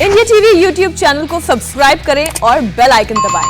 India TV YouTube channel को subscribe करें और बेल आइकन दबाएं।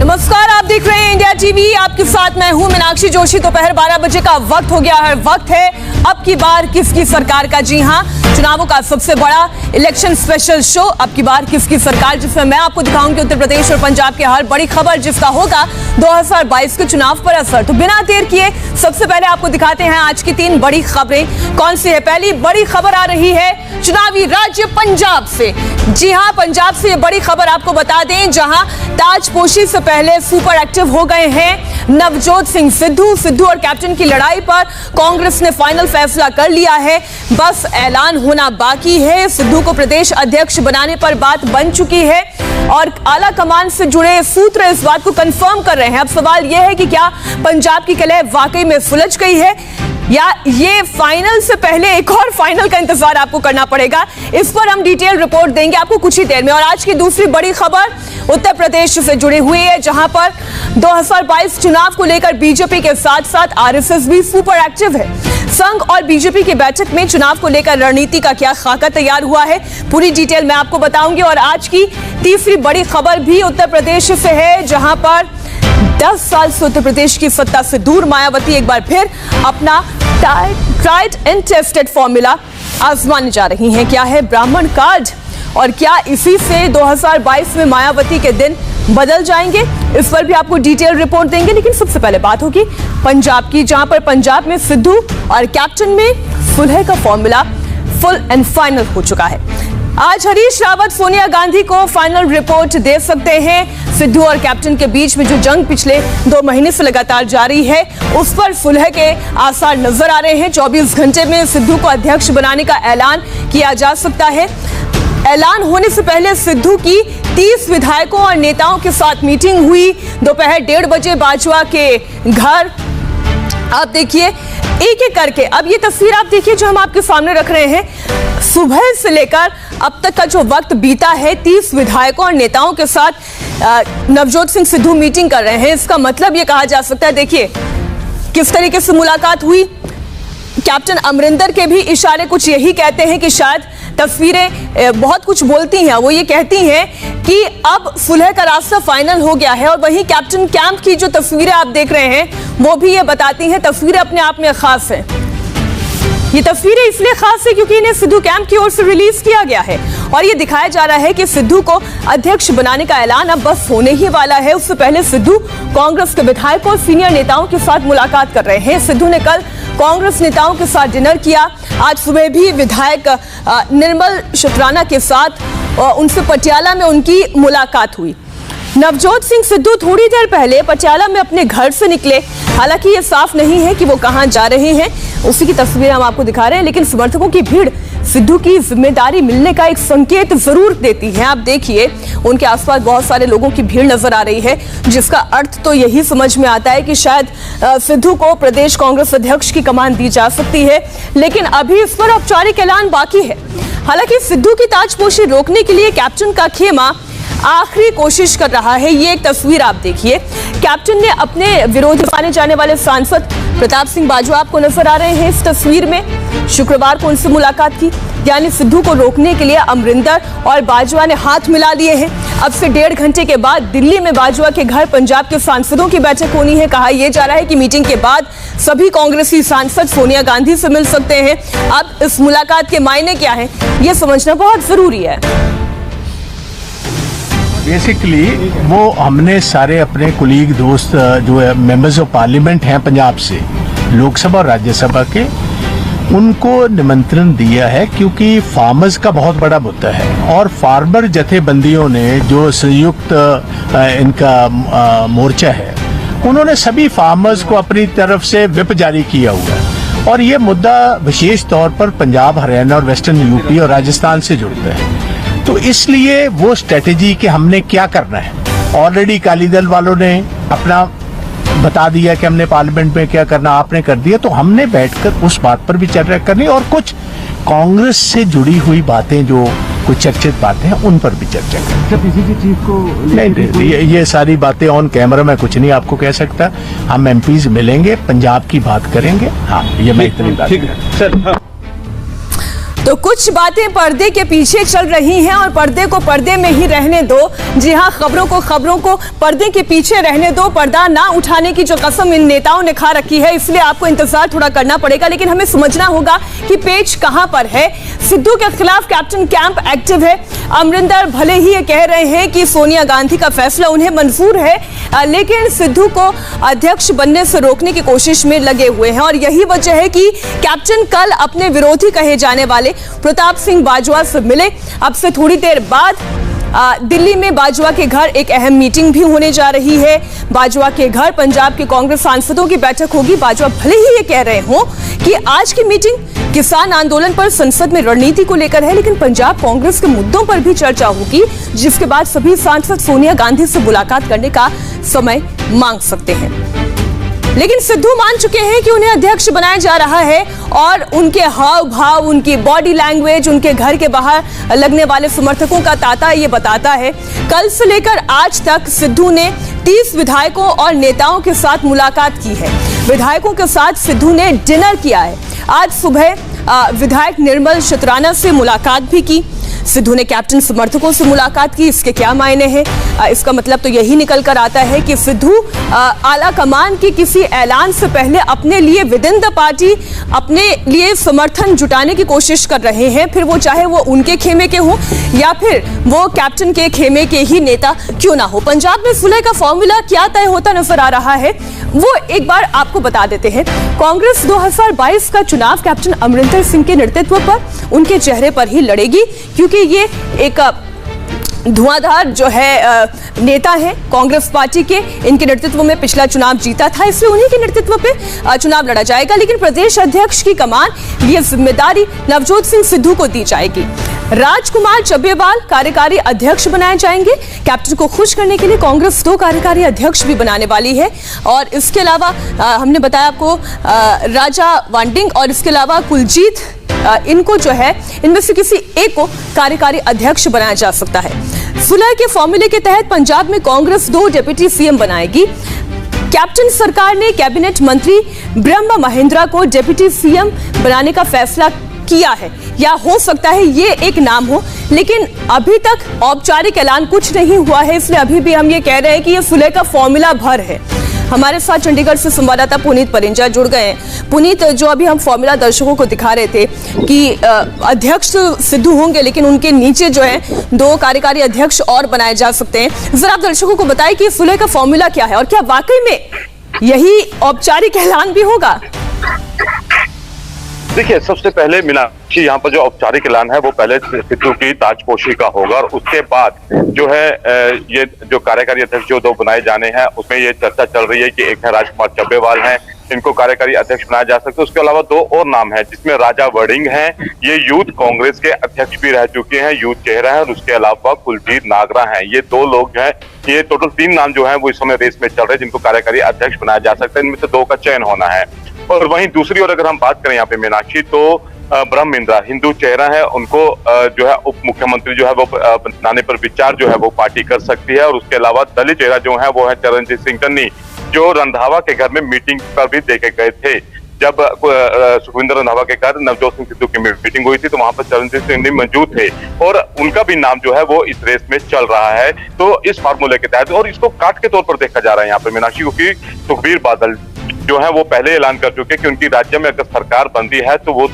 नमस्कार, आप देख रहे हैं इंडिया टीवी। आपके साथ मैं हूं मीनाक्षी जोशी। दोपहर 12 बजे का वक्त हो गया है। वक्त है अब की बार किसकी सरकार का। जी हां, चुनावों का सबसे बड़ा इलेक्शन स्पेशल शो अब की बार किसकी सरकार, जिसमें मैं आपको दिखाऊंगी उत्तर प्रदेश और पंजाब की हर बड़ी खबर, जिसका होगा 2022 के चुनाव पर असर। तो बिना देर किए सबसे पहले आपको दिखाते हैं आज की 3 बड़ी खबरें। कौन सी है? पहली बड़ी खबर आ रही है चुनावी राज्य पंजाब से। जी हां, पंजाब से ये बड़ी खबर आपको बता दें, जहां ताजपोशी से पहले सुपर एक्टिव हो गए हैं नवजोत सिंह सिद्धू और कैप्टन की लड़ाई पर कांग्रेस ने फाइनल फैसला कर लिया है। बस ऐलान होना बाकी है। सिद्धू को प्रदेश अध्यक्ष बनाने पर बात बन चुकी है और आला कमान से जुड़े सूत्र इस बात को कंफर्म कर रहे हैं। अब सवाल यह है कि क्या पंजाब की कलह वाकई में सुलझ गई है या ये फाइनल से पहले एक और फाइनल का इंतजार आपको करना पड़ेगा। इस पर हम डिटेल रिपोर्ट देंगे आपको कुछ ही देर में। और आज की दूसरी बड़ी खबर उत्तर प्रदेश से जुड़ी हुई है, जहां पर 2022 चुनाव को लेकर बीजेपी के साथ साथ आरएसएस भी सुपर एक्टिव है। संघ और बीजेपी की बैठक में चुनाव को लेकर रणनीति का क्या खाका तैयार हुआ है, पूरी डिटेल मैं आपको बताऊंगी। और आज की तीसरी बड़ी खबर भी उत्तर प्रदेश से है, जहां पर 10 साल से उत्तर प्रदेश की सत्ता से दूर मायावती एक बार फिर अपना ट्राइड एंड टेस्टेड फॉर्मूला आजमाने जा रही हैं। क्या है ब्राह्मण कार्ड और क्या इसी से 2022 में मायावती के दिन बदल जाएंगे, इस पर भी आपको डिटेल रिपोर्ट देंगे। लेकिन सबसे पहले बात होगी पंजाब की, जहां पर पंजाब में सिद्धू और कैप्टन में सुलह का फॉर्मूला फुल एंड फाइनल हो चुका है। आज हरीश रावत सोनिया गांधी को फाइनल रिपोर्ट दे सकते हैं। सिद्धू और कैप्टन के बीच में जो जंग पिछले 2 महीने से लगातार जारी है, उस पर सुलह के आसार नजर आ रहे हैं। 24 घंटे में सिद्धू को अध्यक्ष बनाने का ऐलान किया जा सकता है। ऐलान होने से पहले सिद्धू की 30 विधायकों और नेताओं के साथ मीटिंग हुई दोपहर 1:30 बजे बाजवा के घर। आप देखिए एक एक करके, अब ये तस्वीर आप देखिए जो हम आपके सामने रख रहे हैं। सुबह से लेकर अब तक का जो वक्त बीता है, 30 विधायकों और नेताओं के साथ नवजोत सिंह सिद्धू मीटिंग कर रहे हैं। इसका मतलब ये कहा जा सकता है, देखिए किस तरीके से मुलाकात हुई। कैप्टन अमरिंदर के भी इशारे कुछ यही कहते हैं कि शायद तस्वीरें बहुत कुछ बोलती हैं। वो ये कहती हैं कि अब सुलह का रास्ता फाइनल हो गया है। और वहीं कैप्टन कैंप की जो तस्वीरें आप देख रहे हैं, वो भी ये बताती हैं, तस्वीरें अपने आप में खास हैं। ये तस्वीरें इसलिए खास है क्योंकि इन्हें सिद्धू कैंप की ओर से रिलीज किया गया है और ये दिखाया जा रहा है कि सिद्धू को अध्यक्ष बनाने का ऐलान अब बस होने ही वाला है। उससे पहले सिद्धू कांग्रेस के विधायकों और सीनियर नेताओं के साथ मुलाकात कर रहे हैं। सिद्धू ने कल कांग्रेस नेताओं के साथ डिनर किया। आज सुबह भी विधायक निर्मल शुक्राना के साथ उनसे पटियाला में उनकी मुलाकात हुई। नवजोत सिंह सिद्धू थोड़ी देर पहले पटियाला में अपने घर से निकले। हालांकि ये साफ नहीं है कि वो कहां जा रहे हैं, उसी की तस्वीरें हम आपको दिखा रहे हैं। लेकिन समर्थकों की भीड़ सिद्धू की जिम्मेदारी मिलने का एक संकेत जरूर देती है। आप देखिए उनके आसपास बहुत सारे लोगों की भीड़ नजर आ रही है, जिसका अर्थ तो यही समझ में आता है कि शायद सिद्धू को प्रदेश कांग्रेस अध्यक्ष की कमान दी जा सकती है। लेकिन अभी इस पर औपचारिक ऐलान बाकी है। हालांकि सिद्धू की ताजपोशी रोकने के लिए कैप्टन का खेमा आखिरी कोशिश कर रहा है। ये एक तस्वीर आप देखिए, कैप्टन ने अपने विरोधी माने जाने वाले सांसद प्रताप सिंह बाजवा आपको नजर आ रहे हैं इस तस्वीर में। शुक्रवार को उनसे मुलाकात की, यानी सिद्धू को रोकने के लिए अमरिंदर और बाजवा ने हाथ मिला लिए हैं। अब से 1.5 घंटे के बाद दिल्ली में बाजवा के घर पंजाब के सांसदों की बैठक होनी है। कहा यह जा रहा है कि मीटिंग के बाद सभी कांग्रेसी सांसद सोनिया गांधी से मिल सकते हैं। अब इस मुलाकात के मायने क्या है, ये समझना बहुत जरूरी है। बेसिकली वो हमने सारे अपने कुलीग दोस्त जो है मेंबर्स ऑफ पार्लियामेंट हैं पंजाब से, लोकसभा और राज्यसभा के, उनको निमंत्रण दिया है क्योंकि फार्मर्स का बहुत बड़ा मुद्दा है। और फार्मर जथेबंदियों ने जो संयुक्त इनका मोर्चा है, उन्होंने सभी फार्मर्स को अपनी तरफ से व्हिप जारी किया हुआ है। और ये मुद्दा विशेष तौर पर पंजाब, हरियाणा और वेस्टर्न यूपी और राजस्थान से जुड़ता है। तो इसलिए वो स्ट्रेटेजी कि हमने क्या करना है, ऑलरेडी अकाली दल वालों ने अपना बता दिया कि हमने पार्लियामेंट में क्या करना, आपने कर दिया। तो हमने बैठकर उस बात पर भी चर्चा करनी और कुछ कांग्रेस से जुड़ी हुई बातें जो कुछ चर्चित बातें हैं उन पर भी चर्चा करें। जब पीसीसी चीफ को नहीं, ये सारी बातें ऑन कैमरा मैं कुछ नहीं आपको कह सकता। हम एमपीज मिलेंगे, पंजाब की बात करेंगे। हाँ, ये मैं इतनी बात ठीक है सर। हाँ। तो कुछ बातें पर्दे के पीछे चल रही हैं और पर्दे को पर्दे में ही रहने दो। जी हां, खबरों को पर्दे के पीछे रहने दो। पर्दा ना उठाने की जो कसम इन नेताओं ने खा रखी है, इसलिए आपको इंतजार थोड़ा करना पड़ेगा। लेकिन हमें समझना होगा कि पेच कहां पर है। सिद्धू के खिलाफ कैप्टन कैंप एक्टिव है। अमरिंदर भले ही ये कह रहे हैं कि सोनिया गांधी का फैसला उन्हें मंजूर है, लेकिन सिद्धू को अध्यक्ष बनने से रोकने की कोशिश में लगे हुए हैं। और यही वजह है कि कैप्टन कल अपने विरोधी कहे जाने वाले प्रताप सिंह बाजवा से मिले। अब से थोड़ी देर बाद दिल्ली में बाजवा के घर एक अहम मीटिंग भी होने जा रही है। बाजवा के घर पंजाब के कांग्रेस सांसदों की बैठक होगी। बाजवा भले ही ये कह रहे हो कि आज की मीटिंग किसान आंदोलन पर संसद में रणनीति को लेकर है, लेकिन पंजाब कांग्रेस के मुद्दों पर भी चर्चा होगी, जिसके बाद सभी सांसद सोनिया गांधी से मुलाकात करने का समय मांग सकते हैं। लेकिन सिद्धू मान चुके हैं कि उन्हें अध्यक्ष बनाया जा रहा है और उनके हाव भाव, उनकी बॉडी लैंग्वेज, उनके घर के बाहर लगने वाले समर्थकों का तांता ये बताता है। कल से लेकर आज तक सिद्धू ने 30 विधायकों और नेताओं के साथ मुलाकात की है। विधायकों के साथ सिद्धू ने डिनर किया है। आज सुबह विधायक निर्मल शतराना से मुलाकात भी की। सिद्धू ने कैप्टन समर्थकों से मुलाकात की। इसके क्या मायने हैं? इसका मतलब तो यही निकल कर आता है कि सिद्धू आला कमान के किसी ऐलान से पहले अपने लिए विद इन द पार्टी अपने लिए समर्थन जुटाने की कोशिश कर रहे हैं, फिर वो चाहे वो उनके खेमे के हों या फिर वो कैप्टन के खेमे के ही नेता क्यों ना हो। पंजाब में सुलह का फॉर्मूला क्या तय होता नजर आ रहा है, वो एक बार आपको बता देते हैं। कांग्रेस 2022 का चुनाव कैप्टन अमरिंदर सिंह के नेतृत्व पर, उनके चेहरे पर ही लड़ेगी, क्योंकि ये एक धुआंधार जो है नेता हैं कांग्रेस पार्टी के। इनके नेतृत्व में पिछला चुनाव जीता था, इसलिए उन्हीं के नेतृत्व पे चुनाव लड़ा जाएगा। लेकिन प्रदेश अध्यक्ष की कमान, ये जिम्मेदारी नवजोत सिंह सिद्धू को दी जाएगी। राजकुमार चब्बेवाल कार्यकारी अध्यक्ष बनाए जाएंगे। कैप्टन को खुश करने के लिए कांग्रेस 2 कार्यकारी अध्यक्ष भी बनाने वाली है। और इसके अलावा हमने बताया आपको राजा वांडिंग और इसके अलावा कुलजीत, इनको जो है इनमें से किसी एक को कार्यकारी अध्यक्ष बनाया जा सकता है। सुलह के फॉर्मूले के तहत पंजाब में कांग्रेस 2 डिप्टी सीएम बनाएगी। कैप्टन सरकार ने कैबिनेट मंत्री ब्रह्म महेंद्रा को डिप्टी सीएम बनाने का फैसला किया है, या हो सकता है ये एक नाम हो, लेकिन अभी तक औपचारिक ऐलान कुछ नहीं हुआ है। इसलिए अभी भी हम ये कह रहे हैं कि ये सुलह का फॉर्मूला भर है। हमारे साथ चंडीगढ़ से संवाददाता पुनीत परिंजा जुड़ गए हैं। पुनीत, जो अभी हम फॉर्मूला दर्शकों को दिखा रहे थे कि अध्यक्ष सिद्धू होंगे, लेकिन उनके नीचे जो है 2 कार्यकारी अध्यक्ष और बनाए जा सकते हैं। जरा आप दर्शकों को बताएं कि सुलह का फॉर्मूला क्या है और क्या वाकई में यही औपचारिक ऐलान भी होगा? देखिए, सबसे पहले मीनाक्षी, यहाँ पर जो औपचारिक ऐलान है वो पहले सिद्धू की ताजपोशी का होगा और उसके बाद जो है ये जो कार्यकारी अध्यक्ष जो 2 बनाए जाने हैं, उसमें ये चर्चा चल रही है कि एक है राजकुमार चब्बेवाल हैं, इनको कार्यकारी अध्यक्ष बनाया जा सकता है। उसके अलावा 2 और नाम है, जिसमें राजा वड़िंग हैं, ये यूथ कांग्रेस के अध्यक्ष भी रह चुके हैं, यूथ चेहरा है। और उसके अलावा कुलजीत नागरा हैं। ये 2 लोग हैं। ये टोटल 3 नाम जो है वो इस समय रेस में चल रहे हैं, जिनको कार्यकारी अध्यक्ष बनाया जा सकता है। इनमें से 2 का चयन होना है। और वहीं दूसरी ओर अगर हम बात करें यहाँ पे मीनाक्षी, तो ब्रह्म इंद्रा हिंदू चेहरा है, उनको जो है उप मुख्यमंत्री जो है वो बनाने पर विचार जो है वो पार्टी कर सकती है। और उसके अलावा दलित चेहरा जो है वो है चरणजीत सिंह टन्नी, जो रंधावा के घर में मीटिंग पर भी देखे गए थे। जब सुखविंदर रंधावा के घर नवजोत सिंह सिद्धू की मीटिंग हुई थी, तो वहां पर चरणजीत सिंह टन्नी मौजूद थे और उनका भी नाम जो है वो इस रेस में चल रहा है। तो इस फार्मूले के तहत, और इसको काट के तौर पर देखा जा रहा है यहाँ पे मीनाक्षी, क्योंकि सुखबीर बादल जो है वो पहले ऐलान कर चुके कि उनकी राज्य में अगर सरकार बनती है तो वो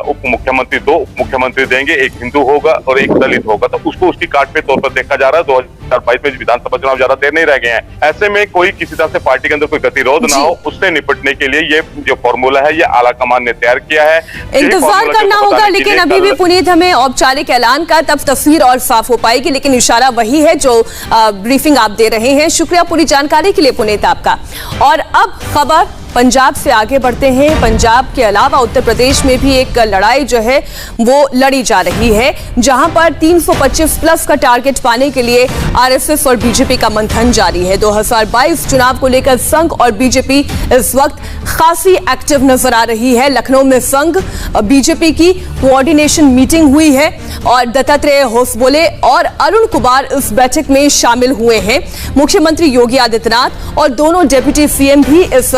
उप मुख्यमंत्री 2 उप मुख्यमंत्री देंगे, एक हिंदू होगा और एक दलित होगा। तो उसको उसकी काट पे तौर पर देखा जा रहा है। 2022 में विधानसभा चुनाव ज्यादा देर नहीं रह गए हैं। ऐसे में कोई किसी तरह से पार्टी के अंदर कोई गतिरोध ना हो, उससे निपटने के लिए ये जो फॉर्मूला है ये आला कमान ने तैयार किया है। इंतजार करना होगा, लेकिन अभी भी पुनीत हमें औपचारिक ऐलान का तब तस्वीर और साफ हो पाएगी, लेकिन इशारा वही है जो ब्रीफिंग आप दे रहे हैं। शुक्रिया पूरी जानकारी के लिए पुनीत आपका। और अब खबर पंजाब से आगे बढ़ते हैं। पंजाब के अलावा उत्तर प्रदेश में भी एक लड़ाई जो है वो लड़ी जा रही है, जहां पर 325 प्लस का टारगेट पाने के लिए आरएसएस और बीजेपी का मंथन जारी है। 2022 चुनाव को लेकर संघ और बीजेपी इस वक्त खासी एक्टिव नजर आ रही है। लखनऊ में संघ बीजेपी की कोऑर्डिनेशन मीटिंग हुई है और दत्तात्रेय होसबोले और अरुण कुमार इस बैठक में शामिल हुए हैं। मुख्यमंत्री योगी आदित्यनाथ और दोनों डिप्टी सीएम भी इस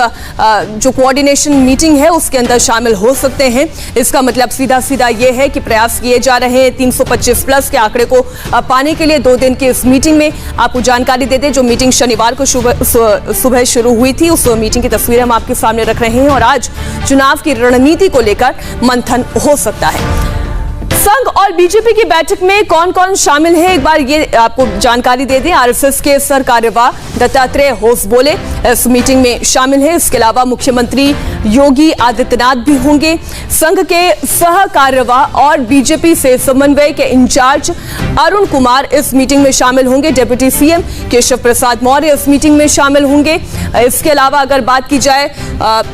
जो कोऑर्डिनेशन मीटिंग है उसके अंदर शामिल हो सकते हैं। इसका मतलब सीधा सीधा ये है कि प्रयास किए जा रहे हैं 325 प्लस के आंकड़े को पाने के लिए। 2 दिन की इस मीटिंग में आपको जानकारी दे दें, जो मीटिंग शनिवार को सुबह शुरू हुई थी, उस मीटिंग की तस्वीरें हम आपके सामने रख रहे हैं और आज चुनाव की रणनीति को लेकर मंथन हो सकता है। संघ और बीजेपी की बैठक में कौन कौन शामिल है, एक बार ये आपको जानकारी दे दें। आरएसएस के सरकार्यवाह दत्तात्रेय होसबोले इस मीटिंग में शामिल है। इसके अलावा मुख्यमंत्री योगी आदित्यनाथ भी होंगे। संघ के सह कार्यवाह और बीजेपी से समन्वय के इंचार्ज अरुण कुमार इस मीटिंग में शामिल होंगे। डिप्टी सीएम केशव प्रसाद मौर्य इस मीटिंग में शामिल होंगे। इसके अलावा अगर बात की जाए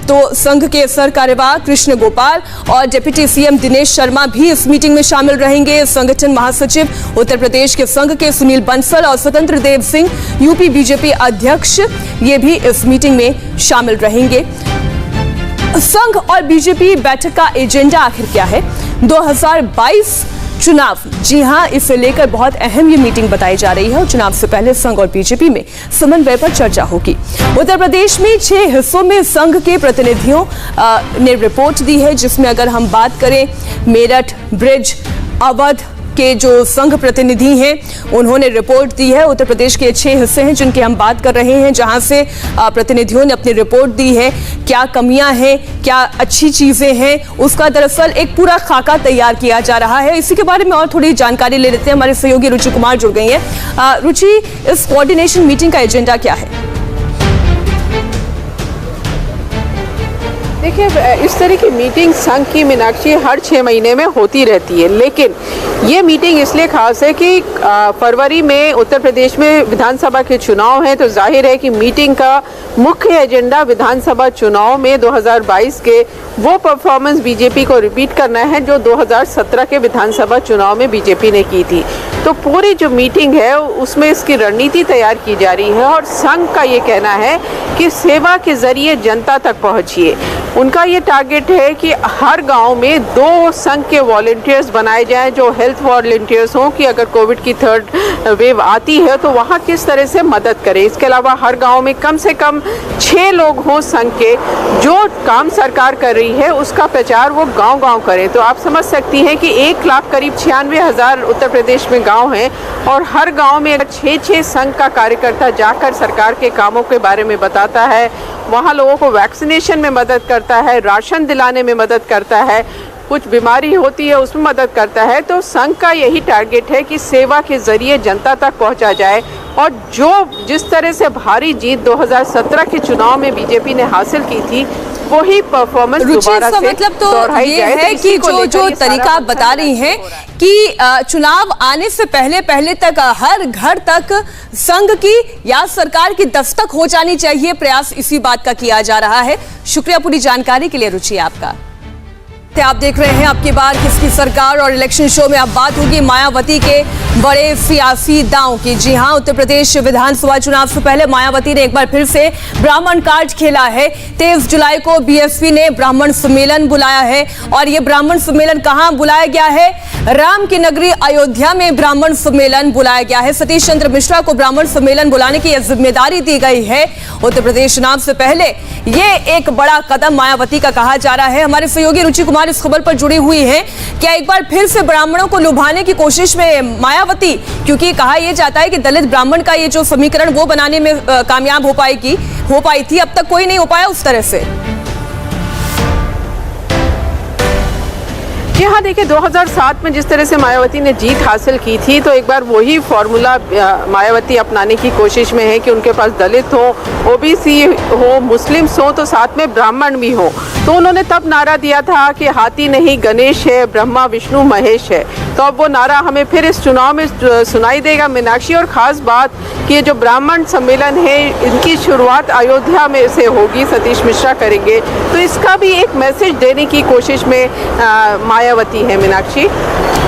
तो संघ के सर कार्यवाह कृष्ण गोपाल और डिप्टी सीएम दिनेश शर्मा भी इस मीटिंग में शामिल रहेंगे। संगठन महासचिव उत्तर प्रदेश के संघ के सुनील बंसल और स्वतंत्र देव सिंह यूपी बीजेपी अध्यक्ष ये भी इस मीटिंग में शामिल रहेंगे। संघ और बीजेपी बैठक का एजेंडा आखिर क्या है? 2022 चुनाव, जी हां, इसे लेकर बहुत अहम ये मीटिंग बताई जा रही है और चुनाव से पहले संघ और बीजेपी में समन्वय पर चर्चा होगी। उत्तर प्रदेश में 6 हिस्सों में संघ के प्रतिनिधियों ने रिपोर्ट दी है, जिसमें अगर हम बात करें मेरठ, ब्रिज, अवध के जो संघ प्रतिनिधि हैं उन्होंने रिपोर्ट दी है। उत्तर प्रदेश के 6 हिस्से हैं जिनकी हम बात कर रहे हैं, जहां से प्रतिनिधियों ने अपनी रिपोर्ट दी है। क्या कमियां हैं, क्या अच्छी चीजें हैं, उसका दरअसल एक पूरा खाका तैयार किया जा रहा है। इसी के बारे में और थोड़ी जानकारी ले लेते हैं। हमारे सहयोगी रुचि कुमार जुड़ गई हैं। रुचि, इस कोऑर्डिनेशन मीटिंग का एजेंडा क्या है? देखिए, इस तरह की मीटिंग संघ की मीनाक्षी हर 6 महीने में होती रहती है, लेकिन ये मीटिंग इसलिए खास है कि फरवरी में उत्तर प्रदेश में विधानसभा के चुनाव हैं, तो जाहिर है कि मीटिंग का मुख्य एजेंडा विधानसभा चुनाव में 2022 के वो परफॉर्मेंस बीजेपी को रिपीट करना है जो 2017 के विधानसभा चुनाव में बीजेपी ने की थी। तो पूरी जो मीटिंग है उसमें इसकी रणनीति तैयार की जा रही है और संघ का ये कहना है कि सेवा के जरिए जनता तक पहुंचिए। उनका ये टारगेट है कि हर गांव में 2 संघ के वॉलंटियर्स बनाए जाएं जो हेल्थ वॉलंटियर्स हों, कि अगर कोविड की 3rd वेव आती है तो वहाँ किस तरह से मदद करें। इसके अलावा हर गांव में कम से कम 6 लोग हों संघ के, जो काम सरकार कर रही है उसका प्रचार वो गांव-गांव करें। तो आप समझ सकती हैं कि 1 लाख करीब 96,000 उत्तर प्रदेश में गांव हैं और हर गांव में 6-6 संघ का कार्यकर्ता जाकर सरकार के कामों के बारे में बताता है, वहाँ लोगों को वैक्सीनेशन में मदद करता है, राशन दिलाने में मदद करता है, कुछ बीमारी होती है उसमें मदद करता है। तो संघ का यही टारगेट है कि सेवा के जरिए जनता तक पहुंचा जाए और जिस तरह से भारी जीत 2017 के चुनाव में बीजेपी ने हासिल की थी वही परफॉर्मेंस दोबारा से मतलब तो दोहराई जाए। है कि जो तरीका आप बता रही हैं कि चुनाव आने से पहले तक हर घर तक संघ की या सरकार की दस्तक हो जानी चाहिए, प्रयास इसी बात का किया जा रहा है। शुक्रिया पूरी जानकारी के लिए रुचि आपका। आप देख रहे हैं आपकी बार किसकी सरकार और इलेक्शन शो में अब बात होगी मायावती के बड़े सियासी दांव की। जी हां, उत्तर प्रदेश विधानसभा चुनाव से पहले मायावती ने एक बार फिर से ब्राह्मण कार्ड खेला है। 23 जुलाई को बीएसपी ने ब्राह्मण सम्मेलन बुलाया है और ये ब्राह्मण सम्मेलन कहां बुलाया गया है? राम की नगरी अयोध्या में ब्राह्मण सम्मेलन बुलाया गया है। सतीश चंद्र मिश्रा को ब्राह्मण सम्मेलन बुलाने की जिम्मेदारी दी गई है। उत्तर प्रदेश चुनाव से पहले ये एक बड़ा कदम मायावती का कहा जा रहा है। हमारे सहयोगी रुचि कुमार इस खबर पर जुड़ी हुई है। क्या एक बार फिर से ब्राह्मणों को लुभाने की कोशिश में मायावती, क्योंकि कहा यह जाता है कि दलित ब्राह्मण का ये जो समीकरण वो बनाने में कामयाब हो पाई थी, अब तक कोई नहीं हो पाया उस तरह से। जी हाँ, देखिए 2007 में जिस तरह से मायावती ने जीत हासिल की थी, तो एक बार वही फॉर्मूला मायावती अपनाने की कोशिश में है कि उनके पास दलित हो, ओबीसी हो, मुस्लिम्स हो, तो साथ में ब्राह्मण भी हो। तो उन्होंने तब नारा दिया था कि हाथी नहीं गणेश है, ब्रह्मा विष्णु महेश है। तो अब वो नारा हमें फिर इस चुनाव में सुनाई देगा मीनाक्षी। और ख़ास बात कि जो ब्राह्मण सम्मेलन है इनकी शुरुआत अयोध्या में से होगी, सतीश मिश्रा करेंगे, तो इसका भी एक मैसेज देने की कोशिश में मायावती है मीनाक्षी।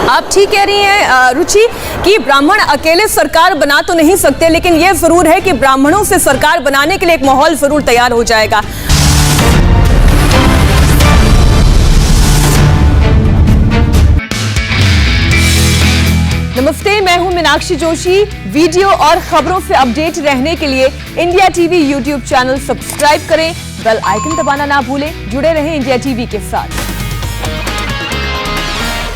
आप ठीक कह रही हैं रुचि कि ब्राह्मण अकेले सरकार बना तो नहीं सकते, लेकिन यह जरूर है कि ब्राह्मणों से सरकार बनाने के लिए एक माहौल जरूर तैयार हो जाएगा। नमस्ते, मैं हूं मीनाक्षी जोशी। वीडियो और खबरों से अपडेट रहने के लिए India TV YouTube channel subscribe करें, बेल आइकन दबाना ना भूलें। जुड़े रहें इंडिया टीवी के साथ।